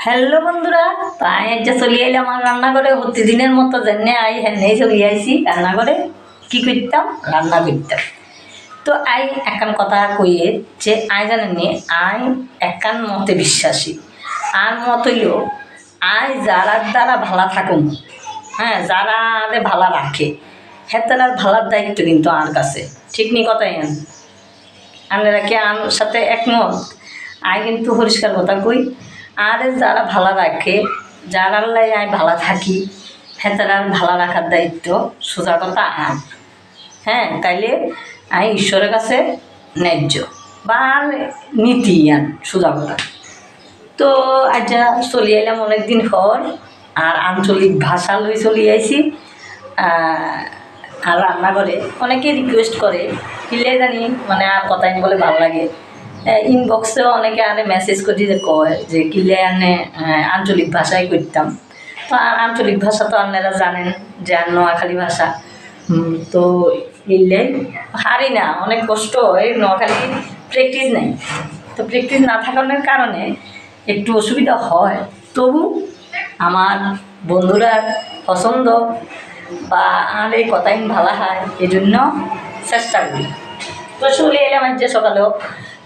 Hello বন্ধুরা, তাই আজ চলে আইলাম আমার রান্নাঘরে। প্রতিদিনের মতো জেনে আই হেনেই চলে আইসি রান্নাঘরে। কি করতাম? রান্না করতাম। তো আই একান কথা কইয়ে যে আই জানেনি আই একান মতে বিশ্বাসী। আর মত হইল আই যারা দ্বারা ভালা থাকুন, হ্যাঁ, যারা আরে ভালা রাখে হেতার ভালার দায়িত্ব কিন্তু আর কাছে। ঠিক নি কথাই আনরা কি আন সাথে একমত? আই কিন্তু পরিষ্কার কথা কই, আর যারা ভালো রাখে, যারা লাই আই ভালো থাকি, হেতার ভালো রাখার দায়িত্ব সোজা কথা আন। হ্যাঁ, তাইলে আই ঈশ্বরের কাছে ন্যায্য বা নীতি আন সোজা কথা। তো আজ চলি আইলাম অনেকদিন পর, আর আঞ্চলিক ভাষা লই চলি আইছি। আর রান্নাঘরে অনেকে রিকোয়েস্ট করে, কিলে জানি মানে আর কথাই বলে ভালো লাগে। ইনবক্সেও অনেকে আনে মেসেজ করি যে কয় যে কিলে আনে আঞ্চলিক ভাষায় করতাম। তো আর আঞ্চলিক ভাষা তো আপনারা জানেন যে আর নোয়াখালী ভাষা। তো এলে হারি না, অনেক কষ্ট হয়। নোয়াখালী প্র্যাকটিস নেই, তো প্র্যাকটিস না থাকার কারণে একটু অসুবিধা হয়। তবু আমার বন্ধুরা পছন্দ বা আর এই কথাই ভালো হয়, এই জন্য চেষ্টা করি। তো চলে এলাম আজ যে সকালেও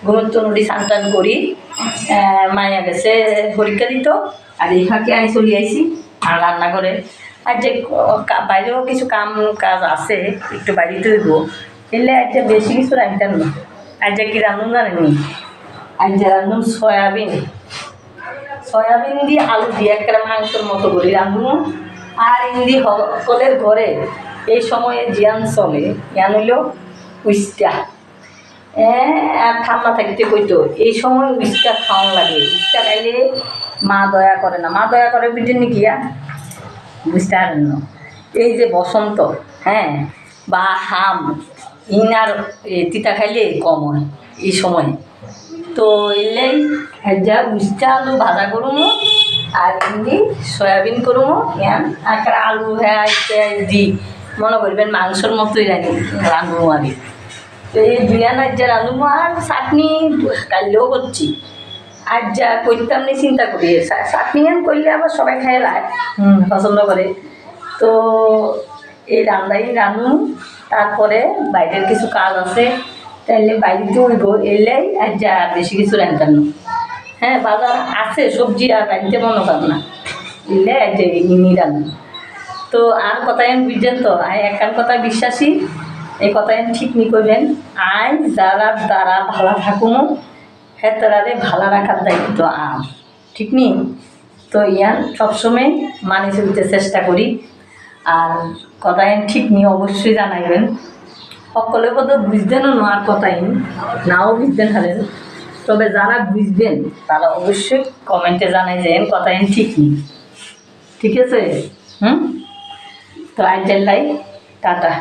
ঘুমন্ত নদী স্নান টান করি। মায়া গেছে পরীক্ষা দিত, আর এই ফাঁকে আমি চলে আইসি আর রান্না করে। আর যে বাইরেও কিছু কাজ আছে, একটু বাইরেতে হইব। এলে আজ যে বেশি কিছু রাখতাম না। আজ যে কি রান্ধুন জানেনি? আজ যে রান্ধুন সয়াবিন দিয়ে আলু দিয়ে একটা মাংসের মতো করি রান্ধুন। আর ইন্দি সকলের ঘরে এই সময়ে জিয়ান চলে ইয়ান হইল উস্তা। আর ঠান্ডা থাকতে কইতো এই সময় উস্তা খাওয়ান লাগে। উস্তা খাইলে মা দয়া করে না, মা দয়া করে বুঝেন গিয়া বুঝতে পারেন না। এই যে বসন্ত, হ্যাঁ, বা হাম ইনার তিতা খাইলে কম হয় এই সময়। তো এলেই যা উস্তা আলু ভাজা করুম, আর এমনি সয়াবিন করুম। ইয়ান একটা আলু হ্যাঁ দি মনে করবেন মাংসর মতোই রাঁধবো আমি। তো এই দুইয়ান আজ যা রাঁধবো, আর চাটনি কাললেও করছি। আজ যা করতাম নি চিন্তা করি, চাটনি আন করলে আবার সবাই খাই লায়, পছন্দ করে। তো এই রাঁধুন, তারপরে বাইরের কিছু কাজ আছে, তাইলে বাইরেতে উঠব। এলেই আর যা বেশি কিছু রাঁধতাম না। হ্যাঁ, বাজার আছে সবজি, আর রাঁধতে মনে কর না। এলে আর যে ইনি রাঁধুন। তো আর কথায় বুঝছেন তো, আই একান কথা বিশ্বাসী। এই কথায় ঠিক নি করবেন। আই যারা দ্বারা ভালো থাকুন, হ্যাঁ তারারে ভালো রাখার দায়িত্ব আম। ঠিক নি? তো ইয়ান সবসময় মানে চলতে চেষ্টা করি। আর কথায় ঠিক নি অবশ্যই জানাইবেন। সকলে বোধ বুঝবেনও নোয়ার কথাই, নাও বুঝবেন হারেন। তবে যারা বুঝবেন তারা অবশ্যই কমেন্টে জানাই যে কথাই ঠিক নি। ঠিক আছে? তো আজ লাই টাটা।